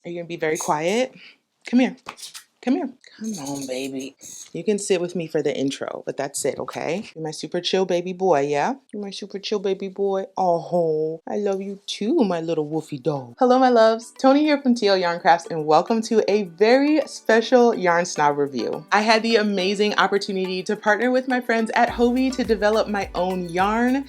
Are you gonna be very quiet? Come here. Come here. Come on, baby. You can sit with me for the intro, but that's it, okay? You're my super chill baby boy, yeah? You're my super chill baby boy. Oh, I love you too, my little woofy dog. Hello, my loves. Tony here from TL Yarn Crafts, and welcome to a very special Yarn Snob review. I had the amazing opportunity to partner with my friends at Hobbii to develop my own yarn.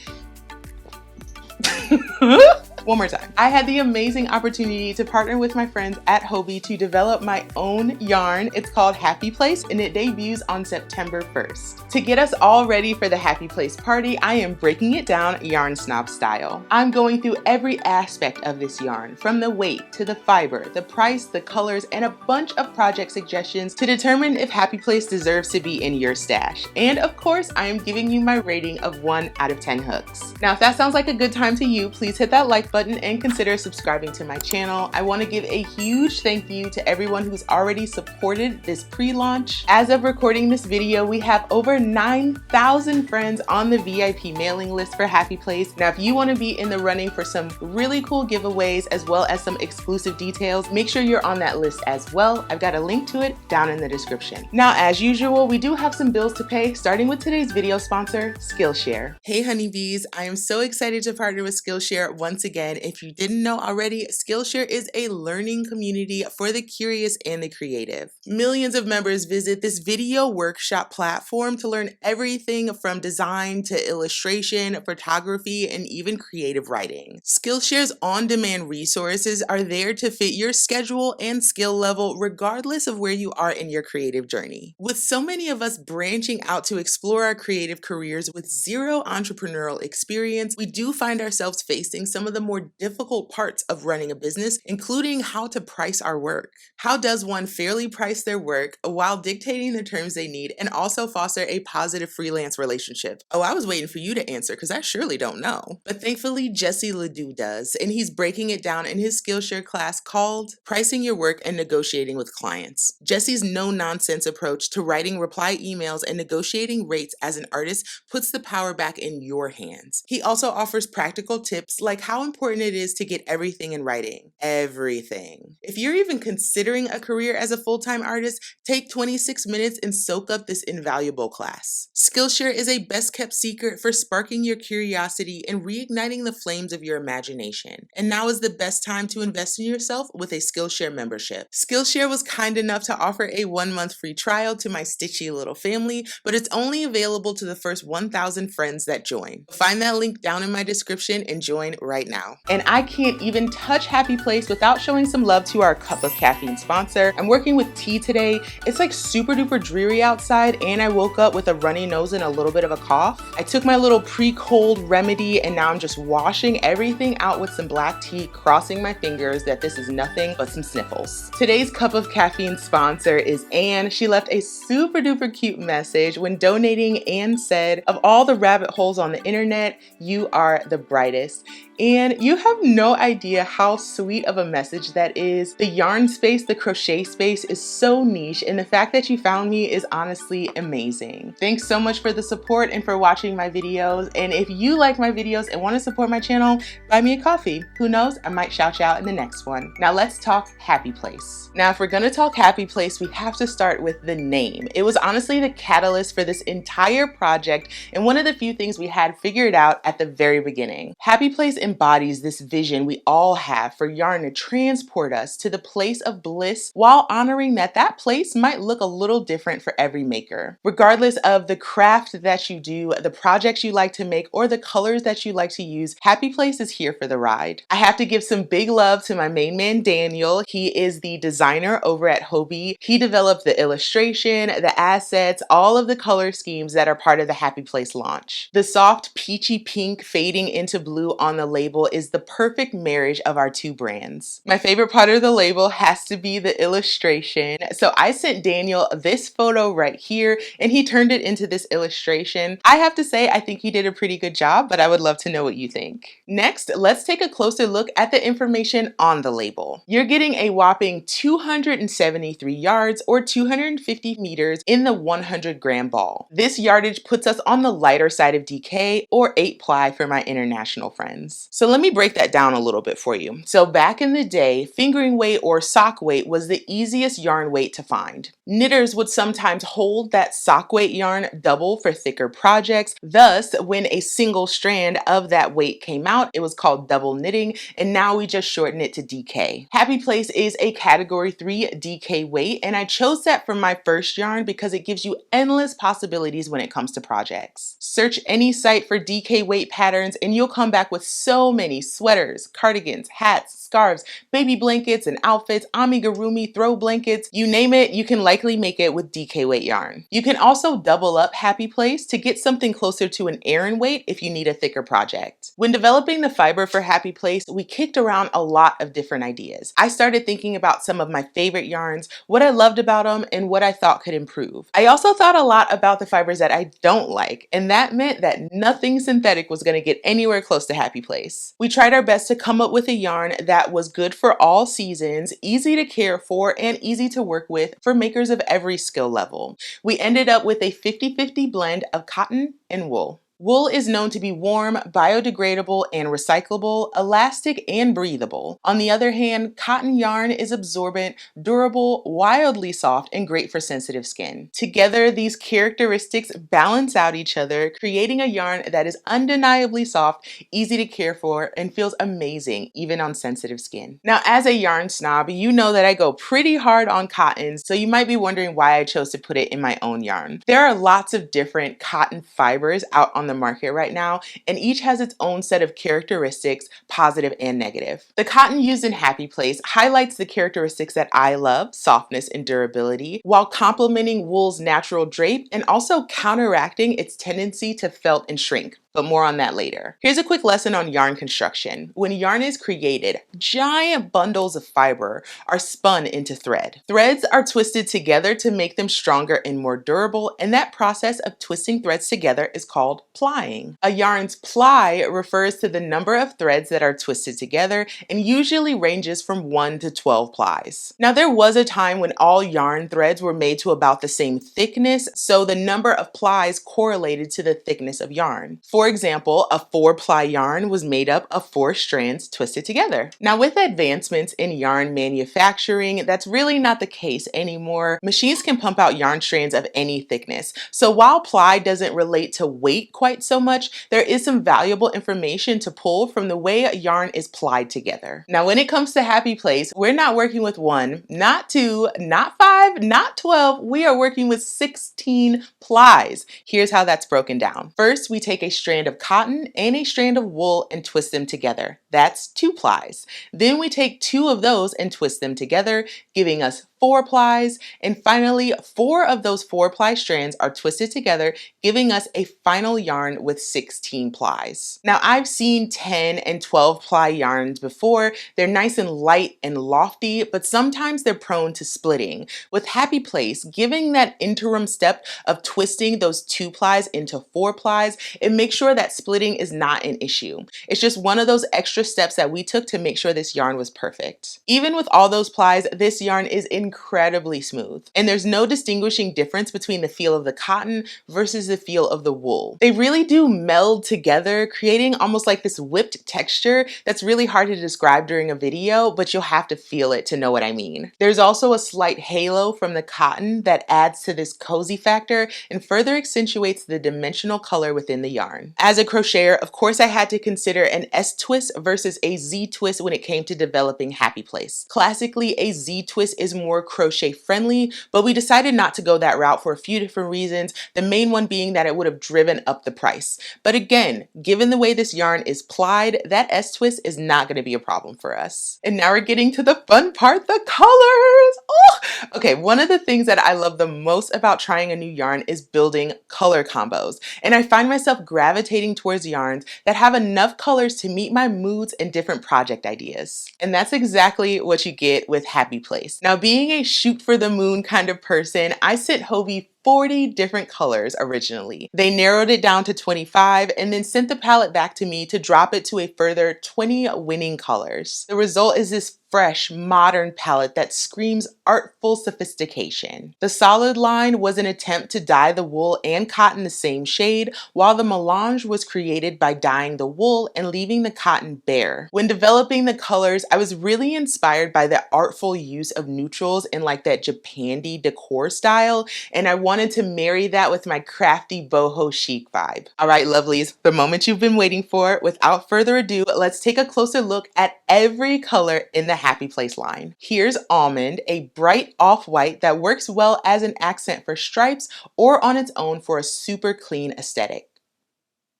One more time. I had the amazing opportunity to partner with my friends at Hobbii to develop my own yarn. It's called Happy Place and it debuts on September 1st. To get us all ready for the Happy Place party, I am breaking it down yarn snob style. I'm going through every aspect of this yarn, from the weight to the fiber, the price, the colors, and a bunch of project suggestions to determine if Happy Place deserves to be in your stash. And of course, I am giving you my rating of 1 out of 10 hooks. Now, if that sounds like a good time to you, please hit that like button and consider subscribing to my channel. I want to give a huge thank you to everyone who's already supported this pre-launch. As of recording this video, we have over 9,000 friends on the VIP mailing list for Happy Place. Now, if you want to be in the running for some really cool giveaways as well as some exclusive details, make sure you're on that list as well. I've got a link to it down in the description. Now, as usual, we do have some bills to pay, starting with today's video sponsor, Skillshare. Hey honeybees, I am so excited to partner with Skillshare once again. If you didn't know already, Skillshare is a learning community for the curious and the creative. Millions of members visit this video workshop platform to learn everything from design to illustration, photography, and even creative writing. Skillshare's on-demand resources are there to fit your schedule and skill level regardless of where you are in your creative journey. With so many of us branching out to explore our creative careers with zero entrepreneurial experience, we do find ourselves facing some of the more difficult parts of running a business, including how to price our work. How does one fairly price their work while dictating the terms they need and also foster a positive freelance relationship? Oh, I was waiting for you to answer because I surely don't know. But thankfully, Jesse Ledoux does, and he's breaking it down in his Skillshare class called Pricing Your Work and Negotiating with Clients. Jesse's no-nonsense approach to writing reply emails and negotiating rates as an artist puts the power back in your hands. He also offers practical tips like how important it is to get everything in writing. Everything. If you're even considering a career as a full-time artist, take 26 minutes and soak up this invaluable class. Skillshare is a best-kept secret for sparking your curiosity and reigniting the flames of your imagination. And now is the best time to invest in yourself with a Skillshare membership. Skillshare was kind enough to offer a 1-month free trial to my stitchy little family, but it's only available to the first 1,000 friends that join. Find that link down in my description and join right now. And I can't even touch Happy Place without showing some love to our Cup of Caffeine sponsor. I'm working with tea today. It's like super duper dreary outside and I woke up with a runny nose and a little bit of a cough. I took my little pre-cold remedy and now I'm just washing everything out with some black tea, crossing my fingers that this is nothing but some sniffles. Today's Cup of Caffeine sponsor is Anne. She left a super duper cute message when donating. Anne said, "Of all the rabbit holes on the internet, you are the brightest." And you have no idea how sweet of a message that is. The yarn space, the crochet space is so niche, and the fact that you found me is honestly amazing. Thanks so much for the support and for watching my videos. And if you like my videos and want to support my channel, buy me a coffee. Who knows, I might shout you out in the next one. Now let's talk Happy Place. Now, if we're gonna talk Happy Place, we have to start with the name. It was honestly the catalyst for this entire project and one of the few things we had figured out at the very beginning. Happy Place embodies this vision we all have for yarn to transport us to the place of bliss while honoring that that place might look a little different for every maker. Regardless of the craft that you do, the projects you like to make, or the colors that you like to use, Happy Place is here for the ride. I have to give some big love to my main man, Daniel. He is the designer over at Hobbii. He developed the illustration, the assets, all of the color schemes that are part of the Happy Place launch. The soft peachy pink fading into blue on the label is the perfect marriage of our two brands. My favorite part of the label has to be the illustration. So I sent Daniel this photo right here and he turned it into this illustration. I have to say, I think he did a pretty good job, but I would love to know what you think. Next, let's take a closer look at the information on the label. You're getting a whopping 273 yards or 250 meters in the 100-gram ball. This yardage puts us on the lighter side of DK or 8-ply for my international friends. yarns. So let me break that down a little bit for you. So back in the day, fingering weight or sock weight was the easiest yarn weight to find. Knitters would sometimes hold that sock weight yarn double for thicker projects. Thus, when a single strand of that weight came out, it was called double knitting, and now we just shorten it to DK. Happy Place is a category 3 DK weight, and I chose that for my first yarn because it gives you endless possibilities when it comes to projects. Search any site for DK weight patterns and you'll come back with so many sweaters, cardigans, hats, scarves, baby blankets and outfits, amigurumi, throw blankets, you name it, you can likely make it with DK weight yarn. You can also double up Happy Place to get something closer to an Aran weight if you need a thicker project. When developing the fiber for Happy Place, we kicked around a lot of different ideas. I started thinking about some of my favorite yarns, what I loved about them, and what I thought could improve. I also thought a lot about the fibers that I don't like, and that meant that nothing synthetic was going to get anywhere close to Happy Place. We tried our best to come up with a yarn that was good for all seasons, easy to care for, and easy to work with for makers of every skill level. We ended up with a 50-50 blend of cotton and wool. Wool is known to be warm, biodegradable, and recyclable, elastic, and breathable. On the other hand, cotton yarn is absorbent, durable, wildly soft, and great for sensitive skin. Together, these characteristics balance out each other, creating a yarn that is undeniably soft, easy to care for, and feels amazing even on sensitive skin. Now, as a yarn snob, you know that I go pretty hard on cottons, so you might be wondering why I chose to put it in my own yarn. There are lots of different cotton fibers out on the market right now, and each has its own set of characteristics, positive and negative. The cotton used in Happy Place highlights the characteristics that I love, softness and durability, while complementing wool's natural drape and also counteracting its tendency to felt and shrink. But more on that later. Here's a quick lesson on yarn construction. When yarn is created, giant bundles of fiber are spun into thread. Threads are twisted together to make them stronger and more durable, and that process of twisting threads together is called plying. A yarn's ply refers to the number of threads that are twisted together and usually ranges from 1 to 12 plies. Now, there was a time when all yarn threads were made to about the same thickness, so the number of plies correlated to the thickness of yarn. For example, a 4-ply yarn was made up of 4 strands twisted together. Now, with advancements in yarn manufacturing, that's really not the case anymore. Machines can pump out yarn strands of any thickness. So while ply doesn't relate to weight quite so much, there is some valuable information to pull from the way a yarn is plied together. Now, when it comes to Happy Place, we're not working with 1, not 2, not 5, not 12. We are working with 16 plies. Here's how that's broken down. First, we take a strand of cotton and a strand of wool and twist them together. That's 2 plies. Then we take 2 of those and twist them together, giving us 4 plies. And finally, 4 of those 4-ply strands are twisted together, giving us a final yarn with 16 plies. Now, I've seen 10 and 12-ply yarns before. They're nice and light and lofty, but sometimes they're prone to splitting. With Happy Place, giving that interim step of twisting those 2 plies into 4 plies, it makes sure that splitting is not an issue. It's just one of those extra steps that we took to make sure this yarn was perfect. Even with all those plies, this yarn is incredibly smooth, and there's no distinguishing difference between the feel of the cotton versus the feel of the wool. They really do meld together, creating almost like this whipped texture that's really hard to describe during a video, but you'll have to feel it to know what I mean. There's also a slight halo from the cotton that adds to this cozy factor and further accentuates the dimensional color within the yarn. As a crocheter, of course, I had to consider an S twist versus a Z twist when it came to developing Happy Place. Classically, a Z twist is more crochet friendly, but we decided not to go that route for a few different reasons, the main one being that it would have driven up the price. But again, given the way this yarn is plied, that S twist is not going to be a problem for us. And now we're getting to the fun part, the colors! Oh! Okay, one of the things that I love the most about trying a new yarn is building color combos, and I find myself gravitating towards yarns that have enough colors to meet my moods and different project ideas. And that's exactly what you get with Happy Place. Now, being a shoot for the moon kind of person, I sent Hobbii 40 different colors originally. They narrowed it down to 25 and then sent the palette back to me to drop it to a further 20 winning colors. The result is this fresh, modern palette that screams artful sophistication. The solid line was an attempt to dye the wool and cotton the same shade, while the melange was created by dyeing the wool and leaving the cotton bare. When developing the colors, I was really inspired by the artful use of neutrals in like that Japandi decor style, and I wanted to marry that with my crafty boho chic vibe. All right, lovelies, the moment you've been waiting for. Without further ado, let's take a closer look at every color in the Happy Place line. Here's Almond, a bright off-white that works well as an accent for stripes or on its own for a super clean aesthetic.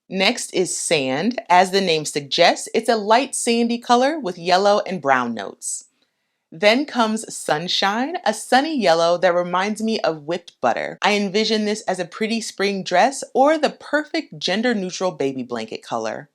Next is Sand. As the name suggests, it's a light sandy color with yellow and brown notes. Then comes Sunshine, a sunny yellow that reminds me of whipped butter. I envision this as a pretty spring dress or the perfect gender-neutral baby blanket color.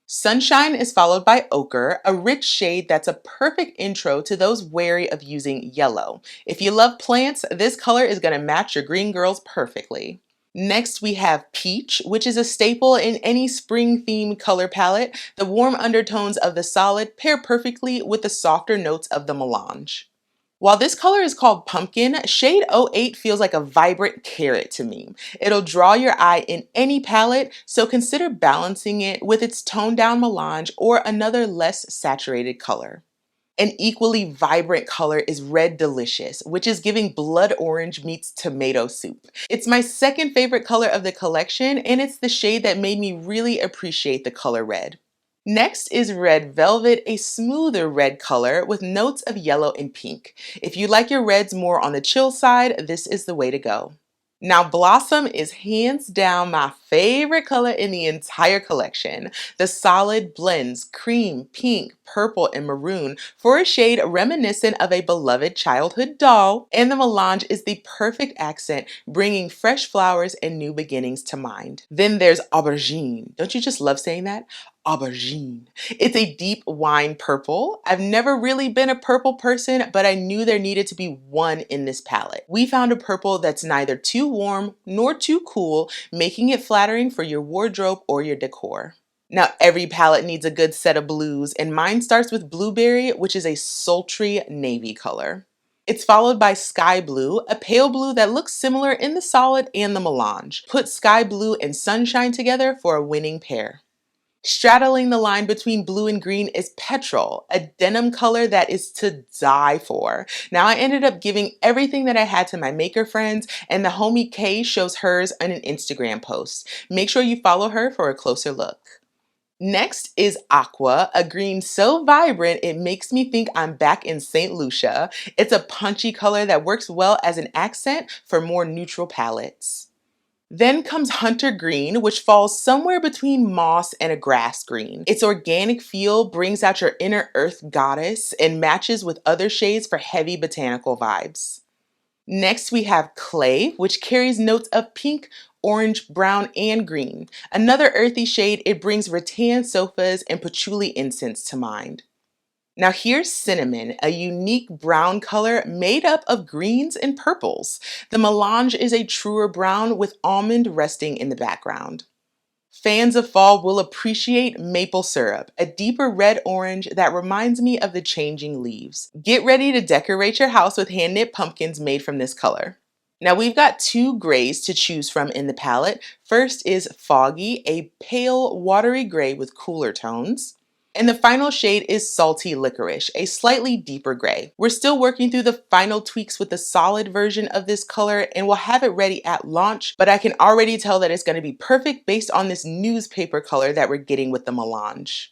Sunshine is followed by Ochre, a rich shade that's a perfect intro to those wary of using yellow. If you love plants, this color is going to match your green girls perfectly. Next, we have Peach, which is a staple in any spring-themed color palette. The warm undertones of the solid pair perfectly with the softer notes of the melange. While this color is called Pumpkin, shade 08 feels like a vibrant carrot to me. It'll draw your eye in any palette, so consider balancing it with its toned-down melange or another less saturated color. An equally vibrant color is Red Delicious, which is giving blood orange meets tomato soup. It's my second favorite color of the collection, and it's the shade that made me really appreciate the color red. Next is Red Velvet, a smoother red color with notes of yellow and pink. If you like your reds more on the chill side, this is the way to go. Now, Blossom is hands down my favorite color in the entire collection. The solid blends cream, pink, purple, and maroon for a shade reminiscent of a beloved childhood doll, and the melange is the perfect accent, bringing fresh flowers and new beginnings to mind. Then there's Aubergine. Don't you just love saying that? Aubergine. It's a deep wine purple. I've never really been a purple person, but I knew there needed to be one in this palette. We found a purple that's neither too warm nor too cool, making it flattering for your wardrobe or your decor. Now, every palette needs a good set of blues, and mine starts with Blueberry, which is a sultry navy color. It's followed by Sky Blue, a pale blue that looks similar in the solid and the melange. Put Sky Blue and Sunshine together for a winning pair. Straddling the line between blue and green is Petrol, a denim color that is to die for. Now, I ended up giving everything that I had to my maker friends, and the homie Kay shows hers on an Instagram post. Make sure you follow her for a closer look. Next is Aqua, a green so vibrant it makes me think I'm back in St. Lucia. It's a punchy color that works well as an accent for more neutral palettes. Then comes Hunter Green, which falls somewhere between moss and a grass green. Its organic feel brings out your inner earth goddess and matches with other shades for heavy botanical vibes. Next, we have Clay, which carries notes of pink, orange, brown, and green. Another earthy shade, it brings rattan sofas and patchouli incense to mind. Now here's Cinnamon, a unique brown color made up of greens and purples. The melange is a truer brown with almond resting in the background. Fans of fall will appreciate Maple Syrup, a deeper red-orange that reminds me of the changing leaves. Get ready to decorate your house with hand-knit pumpkins made from this color. Now we've got two grays to choose from in the palette. First is Foggy, a pale, watery gray with cooler tones. And the final shade is Salty Licorice, a slightly deeper gray. We're still working through the final tweaks with the solid version of this color, and we'll have it ready at launch, but I can already tell that it's going to be perfect based on this newspaper color that we're getting with the melange.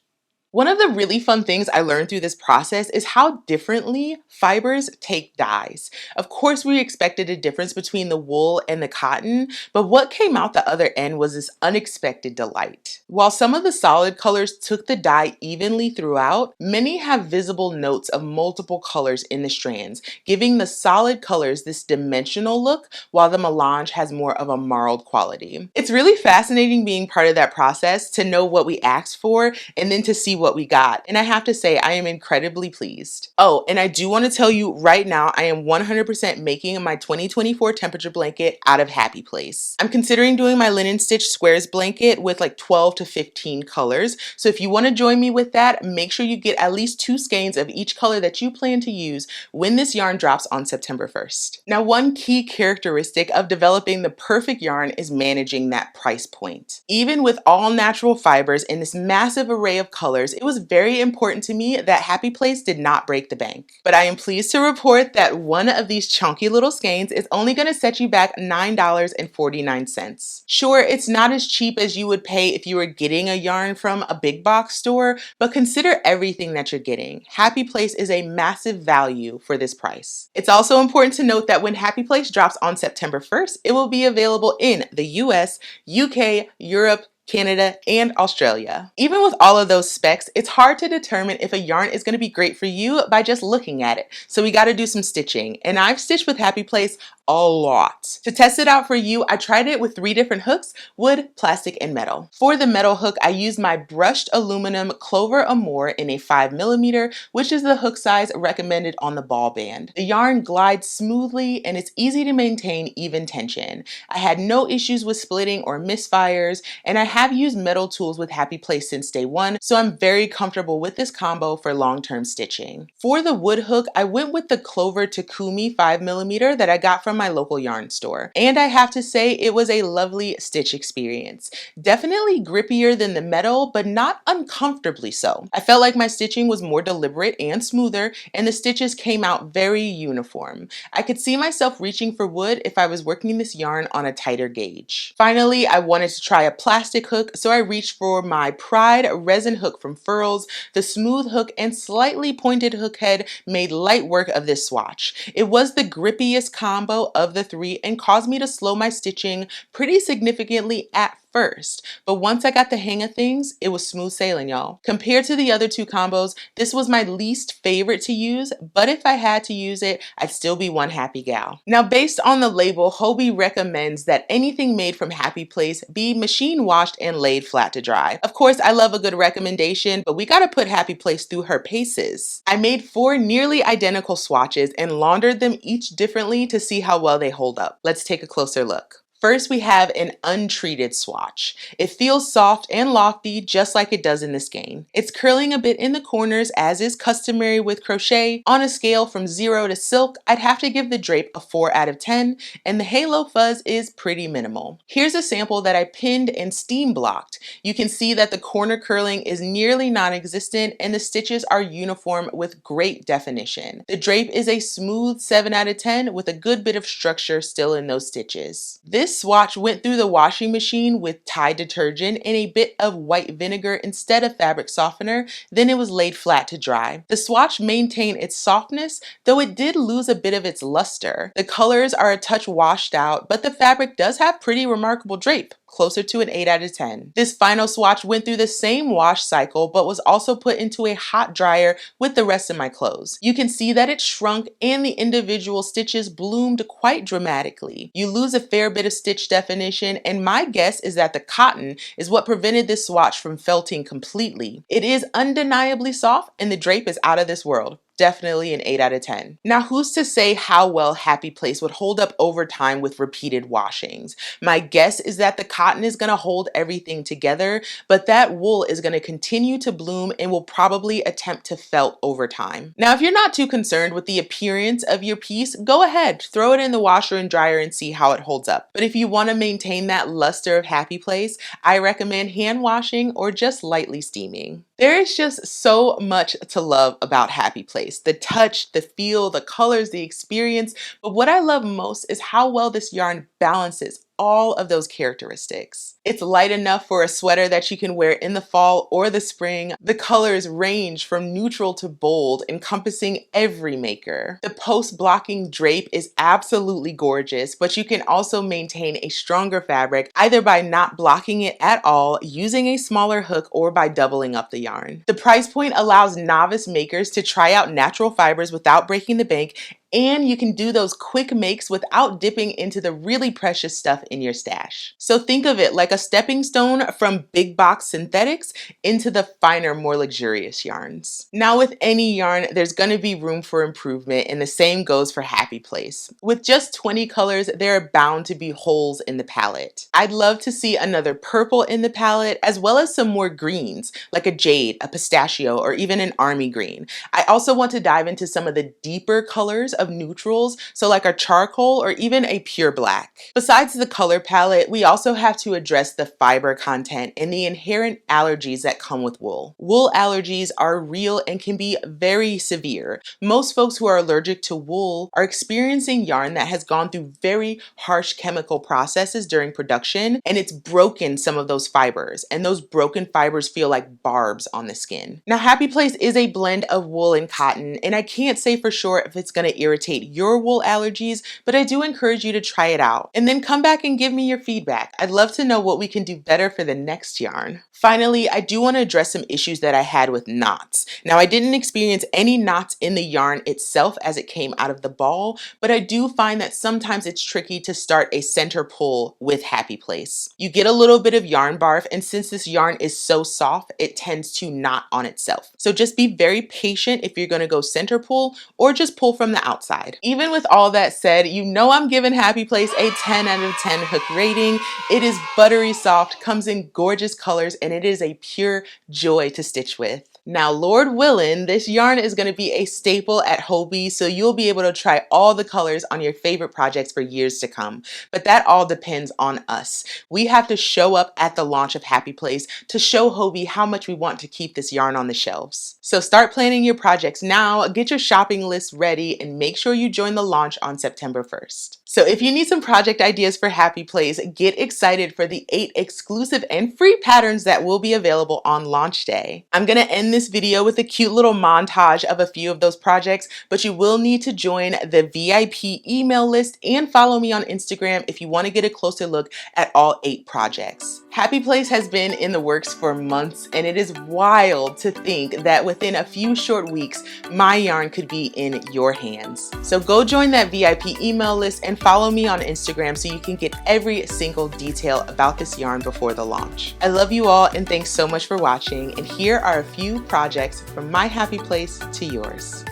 One of the really fun things I learned through this process is how differently fibers take dyes. Of course, we expected a difference between the wool and the cotton, but what came out the other end was this unexpected delight. While some of the solid colors took the dye evenly throughout, many have visible notes of multiple colors in the strands, giving the solid colors this dimensional look, while the melange has more of a marled quality. It's really fascinating being part of that process, to know what we asked for and then to see what we got. And I have to say, I am incredibly pleased. Oh, and I do want to tell you right now, I am 100% making my 2024 temperature blanket out of Happy Place. I'm considering doing my linen stitch squares blanket with like 12 to 15 colors. So if you want to join me with that, make sure you get at least 2 skeins of each color that you plan to use when this yarn drops on September 1st. Now, one key characteristic of developing the perfect yarn is managing that price point. Even with all natural fibers in this massive array of colors, it was very important to me that Happy Place did not break the bank. But I am pleased to report that one of these chunky little skeins is only going to set you back $9.49. Sure, it's not as cheap as you would pay if you were getting a yarn from a big box store, but consider everything that you're getting. Happy Place is a massive value for this price. It's also important to note that when Happy Place drops on September 1st, it will be available in the US, UK, Europe, Canada, and Australia. Even with all of those specs, it's hard to determine if a yarn is going to be great for you by just looking at it. So we got to do some stitching, and I've stitched with Happy Place a lot. To test it out for you, I tried it with 3 different hooks: wood, plastic, and metal. For the metal hook, I used my brushed aluminum Clover Amour in a 5mm, which is the hook size recommended on the ball band. The yarn glides smoothly and it's easy to maintain even tension. I had no issues with splitting or misfires, and I have used metal tools with Happy Place since day one, so I'm very comfortable with this combo for long-term stitching. For the wood hook, I went with the Clover Takumi 5mm that I got from my local yarn store. And I have to say, it was a lovely stitch experience. Definitely grippier than the metal, but not uncomfortably so. I felt like my stitching was more deliberate and smoother, and the stitches came out very uniform. I could see myself reaching for wood if I was working this yarn on a tighter gauge. Finally, I wanted to try a plastic hook, so I reached for my Pride resin hook from Furls. The smooth hook and slightly pointed hook head made light work of this swatch. It was the grippiest combo of the 3 and caused me to slow my stitching pretty significantly at first, but once I got the hang of things, it was smooth sailing, y'all. Compared to the other 2 combos, this was my least favorite to use, but if I had to use it, I'd still be one happy gal. Now, based on the label, Hobbii recommends that anything made from Happy Place be machine washed and laid flat to dry. Of course, I love a good recommendation, but we gotta put Happy Place through her paces. I made 4 nearly identical swatches and laundered them each differently to see how well they hold up. Let's take a closer look. First, we have an untreated swatch. It feels soft and lofty just like it does in this skein. It's curling a bit in the corners as is customary with crochet. On a scale from 0 to silk, I'd have to give the drape a 4 out of 10, and the halo fuzz is pretty minimal. Here's a sample that I pinned and steam blocked. You can see that the corner curling is nearly non-existent and the stitches are uniform with great definition. The drape is a smooth 7 out of 10 with a good bit of structure still in those stitches. This swatch went through the washing machine with Tide detergent and a bit of white vinegar instead of fabric softener, then it was laid flat to dry. The swatch maintained its softness, though it did lose a bit of its luster. The colors are a touch washed out, but the fabric does have pretty remarkable drape, closer to an 8 out of 10. This final swatch went through the same wash cycle, but was also put into a hot dryer with the rest of my clothes. You can see that it shrunk and the individual stitches bloomed quite dramatically. You lose a fair bit of stitch definition, and my guess is that the cotton is what prevented this swatch from felting completely. It is undeniably soft and the drape is out of this world. Definitely an 8 out of 10. Now, who's to say how well Happy Place would hold up over time with repeated washings? My guess is that the cotton is going to hold everything together, but that wool is going to continue to bloom and will probably attempt to felt over time. Now, if you're not too concerned with the appearance of your piece, go ahead, throw it in the washer and dryer and see how it holds up. But if you want to maintain that luster of Happy Place, I recommend hand washing or just lightly steaming. There is just so much to love about Happy Place. The touch, the feel, the colors, the experience. But what I love most is how well this yarn balances all of those characteristics. It's light enough for a sweater that you can wear in the fall or the spring. The colors range from neutral to bold, encompassing every maker. The post-blocking drape is absolutely gorgeous, but you can also maintain a stronger fabric either by not blocking it at all, using a smaller hook, or by doubling up the yarn. The price point allows novice makers to try out natural fibers without breaking the bank, And you can do those quick makes without dipping into the really precious stuff in your stash. So think of it like a stepping stone from big box synthetics into the finer, more luxurious yarns. Now with any yarn, there's going to be room for improvement, and the same goes for Happy Place. With just 20 colors, there are bound to be holes in the palette. I'd love to see another purple in the palette, as well as some more greens, like a jade, a pistachio, or even an army green. I also want to dive into some of the deeper colors of neutrals, so like a charcoal or even a pure black. Besides the color palette, we also have to address the fiber content and the inherent allergies that come with wool. Wool allergies are real and can be very severe. Most folks who are allergic to wool are experiencing yarn that has gone through very harsh chemical processes during production, and it's broken some of those fibers, and those broken fibers feel like barbs on the skin. Now, Happy Place is a blend of wool and cotton, and I can't say for sure if it's going to irritate your wool allergies, but I do encourage you to try it out and then come back and give me your feedback. I'd love to know what we can do better for the next yarn. Finally, I do want to address some issues that I had with knots. Now, I didn't experience any knots in the yarn itself as it came out of the ball, but I do find that sometimes it's tricky to start a center pull with Happy Place. You get a little bit of yarn barf, and since this yarn is so soft, it tends to knot on itself. So just be very patient if you're going to go center pull or just pull from the outside. Even with all that said, you know I'm giving Happy Place a 10 out of 10 hook rating. It is buttery soft, comes in gorgeous colors, and it is a pure joy to stitch with. Now, Lord willing, this yarn is going to be a staple at Hobbii, so you'll be able to try all the colors on your favorite projects for years to come. But that all depends on us. We have to show up at the launch of Happy Place to show Hobbii how much we want to keep this yarn on the shelves. So start planning your projects now, get your shopping list ready, and make sure you join the launch on September 1st. So if you need some project ideas for Happy Place, get excited for the 8 exclusive and free patterns that will be available on launch day. I'm going to end this video with a cute little montage of a few of those projects, but you will need to join the VIP email list and follow me on Instagram if you want to get a closer look at all 8 projects. Happy Place has been in the works for months, and it is wild to think that within a few short weeks, my yarn could be in your hands. So go join that VIP email list and follow me on Instagram so you can get every single detail about this yarn before the launch. I love you all, and thanks so much for watching, and here are a few projects from my Happy Place to yours.